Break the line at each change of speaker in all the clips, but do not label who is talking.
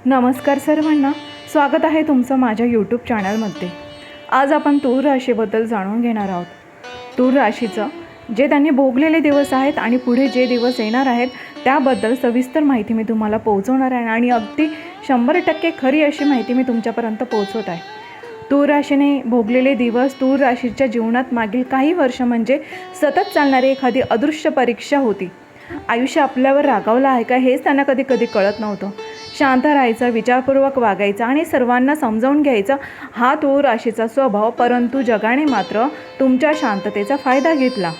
नमस्कार सर्वांना, स्वागत आहे तुमचं माझ्या यूट्यूब चॅनलमध्ये। आज आपण तूर राशीबद्दल जाणून घेणार आहोत। तूर राशीचं जे त्यांनी भोगलेले दिवस आहेत आणि पुढे जे दिवस येणार आहेत त्याबद्दल सविस्तर माहिती मी तुम्हाला पोहोचवणार आहे आणि अगदी 100% खरी अशी माहिती मी तुमच्यापर्यंत पोहोचवत आहे। तूर राशीने भोगलेले दिवस, तूर राशीच्या जीवनात मागील काही वर्ष म्हणजे सतत चालणारी एखादी अदृश्य परीक्षा होती। आयुष्य आपल्यावर रागावलं आहे का हेच त्यांना कधी कधी कळत नव्हतं। शांत राहायचं, विचारपूर्वक वागायचं आणि सर्वांना समजावून घ्यायचा हा तूर राशीचा स्वभाव, परंतु जगाने मात्र तुमच्या शांततेचा फायदा घेतला।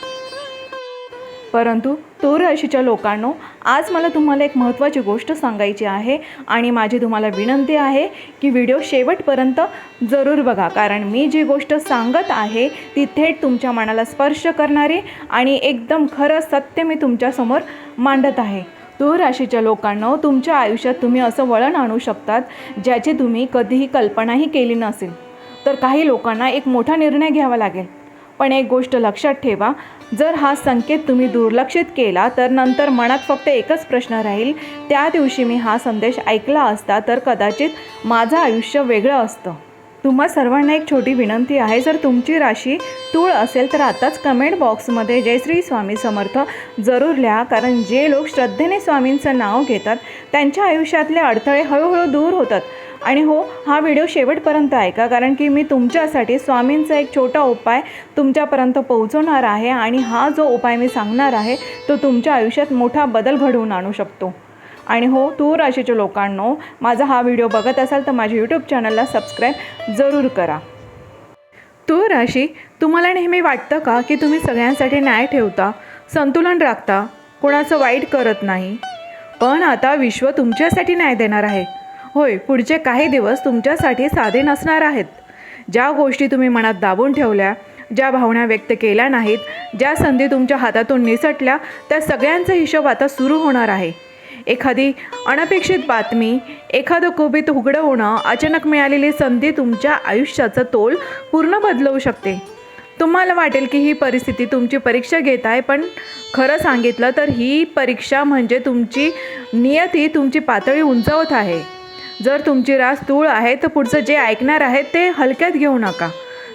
परंतु तूर राशीच्या लोकांनो, आज मला तुम्हाला एक महत्त्वाची गोष्ट सांगायची आहे आणि माझी तुम्हाला विनंती आहे की व्हिडिओ शेवटपर्यंत जरूर बघा, कारण मी जी गोष्ट सांगत आहे ती थेट तुमच्या मनाला स्पर्श करणारी आणि एकदम खरं सत्य मी तुमच्यासमोर मांडत आहे। तूर राशीच्या लोकांनो, तुमच्या आयुष्यात तुम्ही असं वळण आणू शकतात ज्याची तुम्ही कधीही कल्पनाही केली नसेल। तर काही लोकांना एक मोठा निर्णय घ्यावा लागेल, पण एक गोष्ट लक्षात ठेवा, जर हा संकेत तुम्ही दुर्लक्षित केला तर नंतर मनात फक्त एकच प्रश्न राहील, त्या दिवशी मी हा संदेश ऐकला असता तर कदाचित माझं आयुष्य वेगळं असतं। तुम्हा सर्वांना एक छोटी विनंती आहे, जर तुमची राशी तूळ असेल तर आताच कमेंट बॉक्समध्ये जय श्री स्वामी समर्थ जरूर लिहा, कारण जे लोक श्रद्धेने स्वामींचं नाव घेतात त्यांच्या आयुष्यातले अडथळे हळूहळू दूर होतात। आणि हो, हा व्हिडिओ शेवटपर्यंत ऐका, कारण की मी तुमच्यासाठी स्वामींचा एक छोटा उपाय तुमच्यापर्यंत पोहोचवणार आहे आणि हा जो उपाय मी सांगणार आहे तो तुमच्या आयुष्यात मोठा बदल घडवून आणू शकतो। आणि हो, तूर राशीच्या लोकांनो, माझा हा व्हिडिओ बघत असाल तर माझ्या यूट्यूब चॅनलला सबस्क्राईब जरूर करा। तूर राशी, तुम्हाला नेहमी वाटतं का की तुम्ही सगळ्यांसाठी न्याय ठेवता, संतुलन राखता, कोणाचं वाईट करत नाही? पण आता विश्व तुमच्यासाठी न्याय देणार आहे। होय, पुढचे काही दिवस तुमच्यासाठी साधे नसणार आहेत। ज्या गोष्टी तुम्ही मनात दाबून ठेवल्या, ज्या भावना व्यक्त केल्या नाहीत, ज्या संधी तुमच्या हातातून निसटल्या, त्या सगळ्यांचा हिशोब आता सुरू होणार आहे। एखादी अनपेक्षित बातमी, एखादं कुपित उघडं होणं, अचानक मिळालेली संधी तुमच्या आयुष्याचं तोल पूर्ण बदलवू शकते। तुम्हाला वाटेल की ही परिस्थिती तुमची परीक्षा घेत आहे, पण खरं सांगितलं तर ही परीक्षा म्हणजे तुमची नियती तुमची पातळी उंचावत आहे। जर तुमची रास तूळ आहे तर पुढचं जे ऐकणार आहे ते हलक्यात घेऊ नका,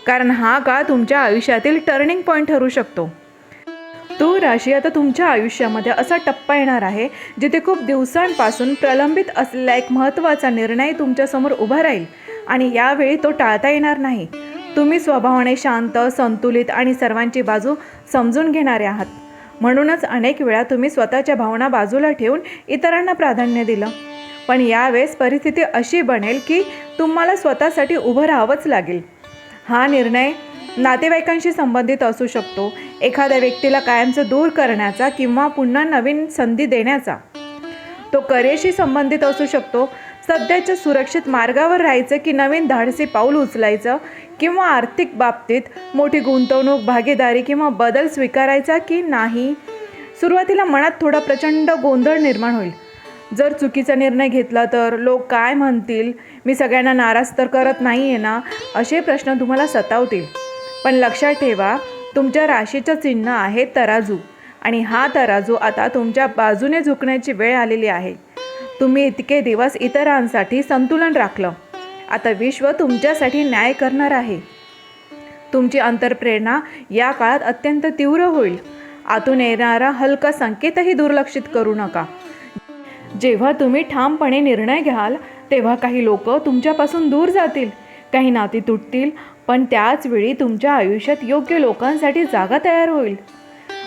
कारण हा काळ तुमच्या आयुष्यातील टर्निंग पॉईंट ठरू शकतो। तूर राशी, आता तुमच्या आयुष्यामध्ये असा टप्पा येणार आहे जिथे खूप दिवसांपासून प्रलंबित असलेला एक महत्त्वाचा निर्णय तुमच्यासमोर उभा राहील आणि यावेळी तो टाळता येणार नाही। तुम्ही स्वभावाने शांत, संतुलित आणि सर्वांची बाजू समजून घेणारे आहात, म्हणूनच अनेक वेळा तुम्ही स्वतःच्या भावना बाजूला ठेवून इतरांना प्राधान्य दिलं। पण यावेळेस परिस्थिती अशी बनेल की तुम्हाला स्वतःसाठी उभं राहावंच लागेल। हा निर्णय नातेवाईकांशी संबंधित असू शकतो, एखाद्या व्यक्तीला कायमचं दूर करण्याचा किंवा पुन्हा नवीन संधी देण्याचा। तो करिअरशी संबंधित असू शकतो, सध्याच्या सुरक्षित मार्गावर राहायचं की नवीन धाडसी पाऊल उचलायचं, किंवा आर्थिक बाबतीत मोठी गुंतवणूक, भागीदारी किंवा बदल स्वीकारायचा की नाही। सुरुवातीला मनात थोडा प्रचंड गोंधळ निर्माण होईल। जर चुकीचा निर्णय घेतला तर लोक काय म्हणतील, मी सगळ्यांना नाराज तर करत नाही आहे ना, असे प्रश्न तुम्हाला सतावतील। पण लक्षात ठेवा, तुमच्या राशीचं चिन्ह आहे तराजू आणि हा तराजू आता तुमच्या बाजूने झुकण्याची वेळ आलेली आहे। तुम्ही इतके दिवस इतरांसाठी संतुलन राखलं, आता विश्व तुमच्यासाठी न्याय करणार आहे। तुमची अंतर्प्रेरणा या काळात अत्यंत तीव्र होईल। आतून येणारा हलका संकेतही दुर्लक्षित करू नका। जेव्हा तुम्ही ठामपणे निर्णय घ्याल तेव्हा काही लोक तुमच्यापासून दूर जातील, काही नाती तुटतील, पण त्याच वेळी तुमच्या आयुष्यात योग्य लोकांसाठी जागा तयार होईल।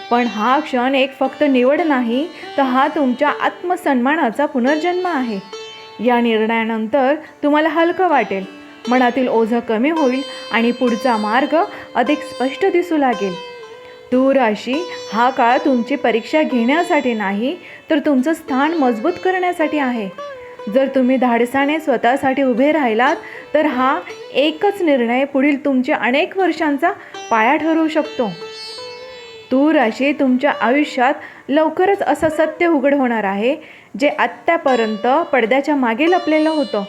पण हा क्षण एक फक्त निवड नाही, तर हा तुमच्या आत्मसन्मानाचा पुनर्जन्म आहे। या निर्णयानंतर तुम्हाला हलकं वाटेल, मनातील ओझं कमी होईल आणि पुढचा मार्ग अधिक स्पष्ट दिसू लागेल। तूर राशी, हा काळ तुमची परीक्षा घेण्यासाठी नाही तर तुमचं स्थान मजबूत करण्यासाठी आहे। जर तुम्ही धाडसाने स्वतःसाठी उभे राहिलात तर हा एकच निर्णय पुढील तुमच्या अनेक वर्षांचा पाया ठरू शकतो। तूर राशी, तुमच्या आयुष्यात लवकरच असं सत्य उघड होणार आहे जे आत्तापर्यंत पडद्याच्या मागे लपलेलं होतं।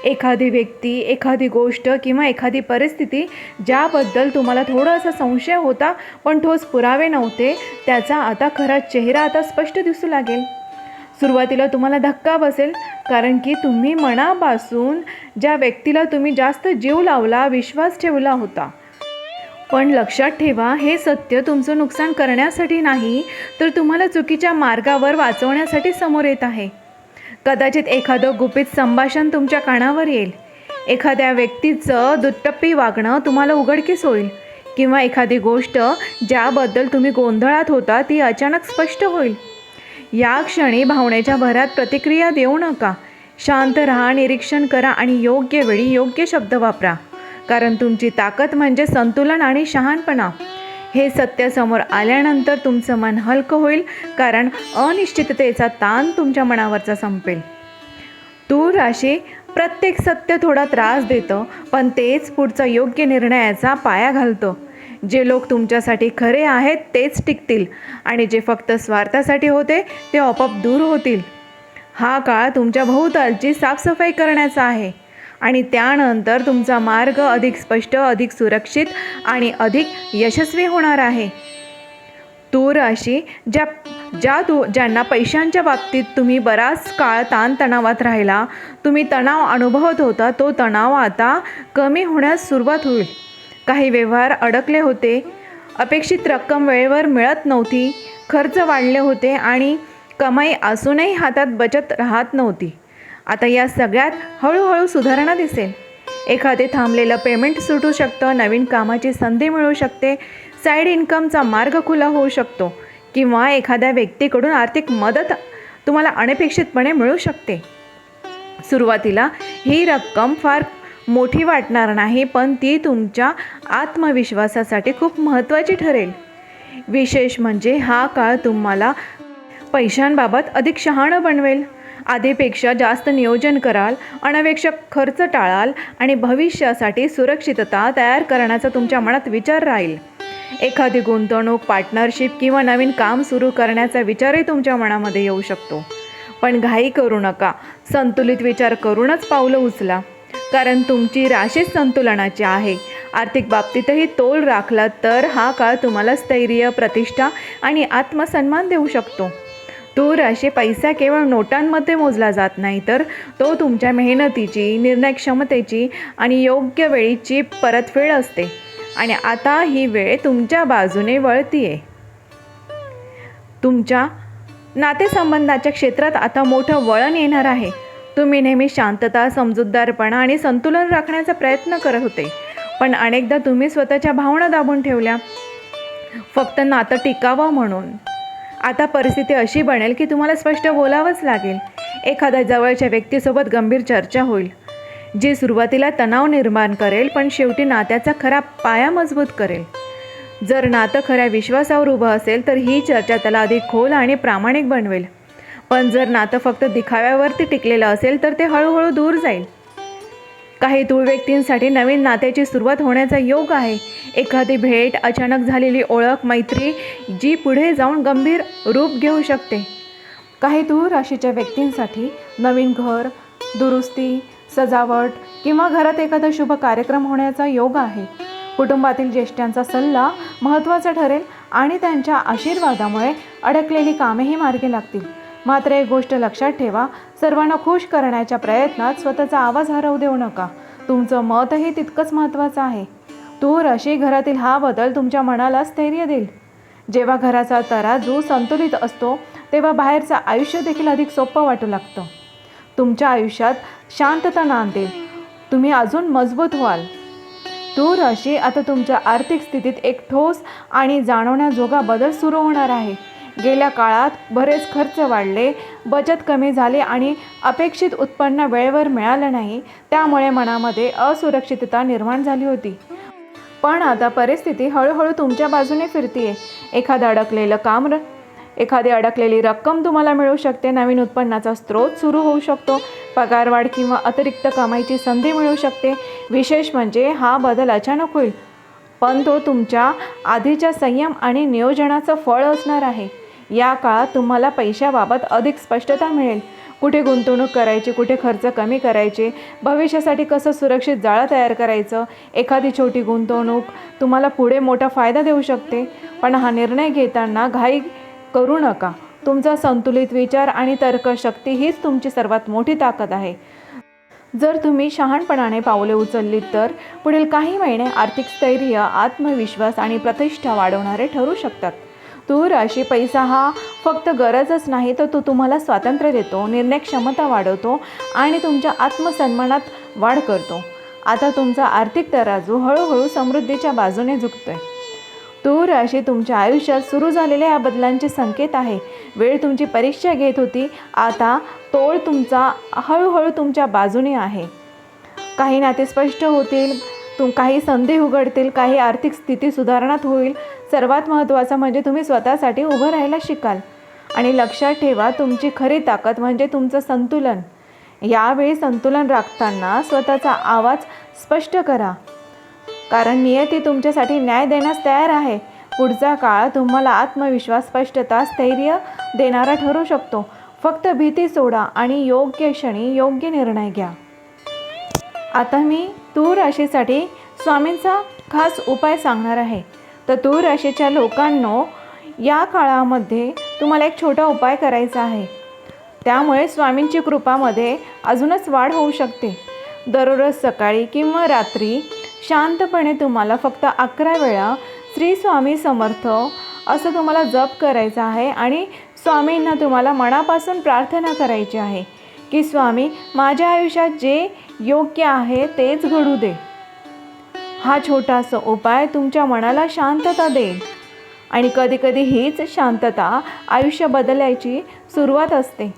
एखादी व्यक्ती, एखादी गोष्ट किंवा एखादी परिस्थिती ज्याबद्दल तुम्हाला थोडासा संशय होता पण ठोस पुरावे नव्हते, त्याचा आता खरा चेहरा आता स्पष्ट दिसू लागेल। सुरुवातीला तुम्हाला धक्का बसेल, कारण की तुम्ही मनापासून ज्या व्यक्तीला तुम्ही जास्त जीव लावला, विश्वास ठेवला होता. पण लक्षात ठेवा, हे सत्य तुमचं नुकसान करण्यासाठी नाही, तर तुम्हाला चुकीच्या मार्गावर वाचवण्यासाठी समोर येत आहे. कदाचित एखादं गुपित संभाषण तुमच्या कानावर येईल, एखाद्या व्यक्तीचं दुटप्पी वागणं तुम्हाला उघडकीस होईल, किंवा एखादी गोष्ट ज्याबद्दल तुम्ही गोंधळात होता ती अचानक स्पष्ट होईल. या क्षणी भावनेच्या भरात प्रतिक्रिया देऊ नका. शांत राहा, निरीक्षण करा आणि योग्य वेळी योग्य शब्द वापरा. कारण तुमची ताकद म्हणजे संतुलन आणि शहाणपणा. हे सत्य समोर आल्यानंतर तुमचं मन हलकं होईल, कारण अनिश्चिततेचा ताण तुमच्या मनावरचा संपेल. तूळ राशी, प्रत्येक सत्य थोडा त्रास देतं, पण तेच पुढचा योग्य निर्णयाचा पाया घालतं. जे लोक तुमच्यासाठी खरे आहेत तेच टिकतील, आणि जे फक्त स्वार्थासाठी होते ते आपोआप दूर होतील. हा काळ तुमच्या भोवतालची साफसफाई करण्याचा आहे, आणि त्यानंतर तुमचा मार्ग अधिक स्पष्ट, अधिक सुरक्षित आणि अधिक यशस्वी होणार आहे. तूळ राशी, ज्यांना पैशांच्या बाबतीत तुम्ही बराच काळ ताणतणावात राहिला, तुम्ही तणाव अनुभवत होता, तो तणाव आता कमी होण्यास सुरुवात होईल. काही व्यवहार अडकले होते, अपेक्षित रक्कम वेळेवर मिळत नव्हती, खर्च वाढले होते आणि कमाई असूनही हातात बचत राहत नव्हती. आता या सगळ्यात हळूहळू सुधारणा दिसेल. एखादे थांबलेलं पेमेंट सुटू शकतं, नवीन कामाची संधी मिळू शकते, साईड इन्कमचा मार्ग खुला होऊ शकतो, किंवा एखाद्या व्यक्तीकडून आर्थिक मदत तुम्हाला अनपेक्षितपणे मिळू शकते. सुरुवातीला ही रक्कम फार मोठी वाटणार नाही, पण ती तुमच्या आत्मविश्वासासाठी खूप महत्त्वाची ठरेल. विशेष म्हणजे हा काळ तुम्हाला पैशांबाबत अधिक शहाणं बनवेल. आधीपेक्षा जास्त नियोजन कराल, अनावश्यक खर्च टाळाल आणि भविष्यासाठी सुरक्षितता तयार करण्याचा तुमच्या मनात विचार राहील. एखादी गुंतवणूक, पार्टनरशिप किंवा नवीन काम सुरू करण्याचा विचारही तुमच्या मनामध्ये येऊ शकतो. पण घाई करू नका, संतुलित विचार करूनच पावलं उचला, कारण तुमची राशी संतुलनाची आहे. आर्थिक बाबतीतही तोल राखला तर हा काळ तुम्हाला स्थैर्य, प्रतिष्ठा आणि आत्मसन्मान देऊ शकतो. तूळ राशी, पैसा केवळ नोटांमध्ये मोजला जात नाही, तर तो तुमच्या मेहनतीची, निर्णय क्षमतेची आणि योग्य वेळीची परतफेड असते. आणि आता ही वेळ तुमच्या बाजूने वळतीये. तुमच्या नातेसंबंधाच्या क्षेत्रात आता मोठं वळण येणार आहे. तुम्ही नेहमी शांतता, समजूतदारपणा आणि संतुलन राखण्याचा प्रयत्न करत होते, पण अनेकदा तुम्ही स्वतःच्या भावना दाबून ठेवल्या, फक्त नातं टिकावं म्हणून. आता परिस्थिती अशी बनेल की तुम्हाला स्पष्ट बोलावंच लागेल. एखाद्या जवळच्या व्यक्तीसोबत गंभीर चर्चा होईल, जी सुरुवातीला तणाव निर्माण करेल, पण शेवटी नात्याचा खरा पाया मजबूत करेल. जर नातं खऱ्या विश्वासावर उभं असेल तर ही चर्चा त्याला अधिक खोल आणि प्रामाणिक बनवेल. पण जर नातं फक्त दिखाव्यावरती टिकलेलं असेल तर ते हळूहळू दूर जाईल. काही तूळ व्यक्तींसाठी नवीन नात्याची सुरुवात होण्याचा योग आहे. एखादी भेट, अचानक झालेली ओळख, मैत्री जी पुढे जाऊन गंभीर रूप घेऊ शकते. काही तूळ राशीच्या व्यक्तींसाठी नवीन घर, दुरुस्ती, सजावट किंवा घरात एखादा शुभ कार्यक्रम होण्याचा योग आहे. कुटुंबातील ज्येष्ठांचा सल्ला महत्त्वाचा ठरेल आणि त्यांच्या आशीर्वादामुळे अडकलेली कामेही मार्गी लागतील. मात्र एक गोष्ट लक्षात ठेवा, सर्वांना खुश करण्याच्या प्रयत्नात स्वतःचा आवाज हरवू देऊ नका. तुमचं मतही तितकंच महत्त्वाचं आहे. तूळ राशी, घरातील हा बदल तुमच्या मनाला स्थैर्य देईल. जेव्हा घराचा तराजू संतुलित असतो तेव्हा बाहेरचं आयुष्य देखील अधिक सोपं वाटू लागतं. तुमच्या आयुष्यात शांतता नांदेल, तुम्ही अजून मजबूत व्हाल. तूळ राशी, आता तुमच्या आर्थिक स्थितीत एक ठोस आणि जाणवण्याजोगा बदल सुरू होणार आहे. गेल्या काळात बरेच खर्च वाढले, बचत कमी झाली आणि अपेक्षित उत्पन्न वेळेवर मिळालं नाही, त्यामुळे मनामध्ये असुरक्षितता निर्माण झाली होती. पण आता परिस्थिती हळूहळू तुमच्या बाजूने फिरतीये. एखादी अडकलेली रक्कम तुम्हाला मिळू शकते, नवीन उत्पन्नाचा स्रोत सुरू होऊ शकतो, पगारवाढ किंवा अतिरिक्त कमाईची संधी मिळू शकते. विशेष म्हणजे हा बदल अचानक होईल, पण तो तुमच्या आधीच्या संयम आणि नियोजनाचं फळ असणार आहे. या काळात तुम्हाला पैशाबाबत अधिक स्पष्टता मिळेल. कुठे गुंतवणूक करायची, कुठे खर्च कमी करायचे, भविष्यासाठी कसं सुरक्षित जाळं तयार करायचं. एखादी छोटी गुंतवणूक तुम्हाला पुढे मोठा फायदा देऊ शकते, पण हा निर्णय घेताना घाई करू नका. तुमचा संतुलित विचार आणि तर्कशक्ती हीच तुमची सर्वात मोठी ताकद आहे. जर तुम्ही शहाणपणाने पावले उचललीत तर पुढील काही महिने आर्थिक स्थैर्य, आत्मविश्वास आणि प्रतिष्ठा वाढवणारे ठरू शकतात. तूळ राशी पैसा हा फक्त गरजच नाही, तर तो तुम्हाला स्वातंत्र्य देतो, निर्णय क्षमता वाढवतो आणि तुमच्या आत्मसन्मानात वाढ करतो. आता तुमचा आर्थिक तराजू हळूहळू समृद्धीच्या बाजूने झुकतोय. तूळ राशी तुमच्या आयुष्यात सुरू झालेल्या या बदलांचे संकेत आहे. वेळ तुमची परीक्षा घेत होती, आता तोल तुमचा हळूहळू तुमच्या बाजूने आहे. काही नाते स्पष्ट होतील, काही संधी उघडतील, काही आर्थिक स्थिती सुधारणात होईल. सर्वात महत्त्वाचं म्हणजे तुम्ही स्वतःसाठी उभं राहायला शिकाल. आणि लक्षात ठेवा, तुमची खरी ताकद म्हणजे तुमचं संतुलन. यावेळी संतुलन राखताना स्वतःचा आवाज स्पष्ट करा, कारण नियती तुमच्यासाठी न्याय देण्यास तयार आहे. पुढचा काळ तुम्हाला आत्मविश्वास, स्पष्टता, स्थैर्य देणारा ठरू शकतो. फक्त भीती सोडा आणि योग्य क्षणी योग्य निर्णय घ्या. आता मी तूळ राशीसाठी स्वामींचा खास उपाय सांगणार आहे. तर तूळ राशीच्या लोकांनो, या काळामध्ये तुम्हाला एक छोटा उपाय करायचा आहे. त्यामुळे स्वामींची कृपामध्ये अजूनच वाढ होऊ शकते. दररोज सकाळी किंवा रात्री शांतपणे तुम्हाला फक्त 11 वेळा श्री स्वामी समर्थ असं तुम्हाला जप करायचं आहे आणि स्वामींना तुम्हाला मनापासून प्रार्थना करायची आहे की स्वामी, माझ्या आयुष्यात जे योग्य आहे तेच घडू दे. हा छोटासा उपाय तुमच्या मनाला शांतता देईल आणि कधीकधी हीच शांतता आयुष्य बदलायची सुरुवात असते.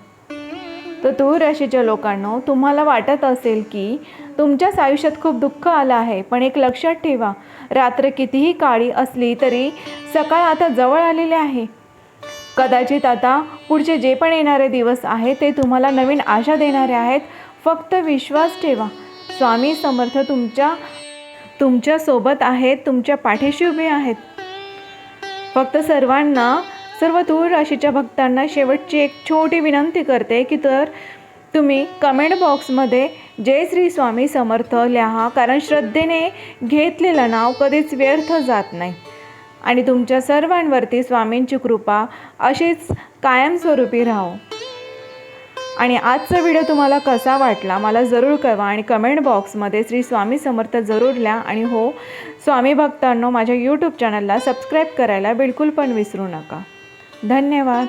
तर तूळ राशीच्या लोकांनो, तुम्हाला वाटत असेल की तुमच्याच आयुष्यात खूप दुःख आलं आहे, पण एक लक्षात ठेवा, रात्र कितीही काळी असली तरी सकाळ आता जवळ आलेले आहे. कदाचित आता पुढचे जे पण येणारे दिवस आहेत ते तुम्हाला नवीन आशा देणारे आहेत. फक्त विश्वास ठेवा, स्वामी समर्थ तुमच्या सोबत आहेत, तुमच्या पाठीशी उभे आहेत. फक्त सर्व तूळ राशीच्या भक्तांना शेवटची एक छोटी विनंती करते की तुम्ही कमेंट बॉक्समध्ये जय श्री स्वामी समर्थ लिहा, कारण श्रद्धेने घेतलेलं नाव कधीच व्यर्थ जात नाही. आणि तुमच्या सर्वांवरती स्वामींची कृपा अशीच कायमस्वरूपी राहो. आणि आजचा व्हिडिओ तुम्हाला कसा वाटला मला जरूर कळवा आणि कमेंट बॉक्समध्ये श्री स्वामी समर्थ जरूर लिहा. आणि हो, स्वामी भक्तांनो, माझ्या यूट्यूब चॅनलला सबस्क्राईब करायला बिलकुल पण विसरू नका. धन्यवाद.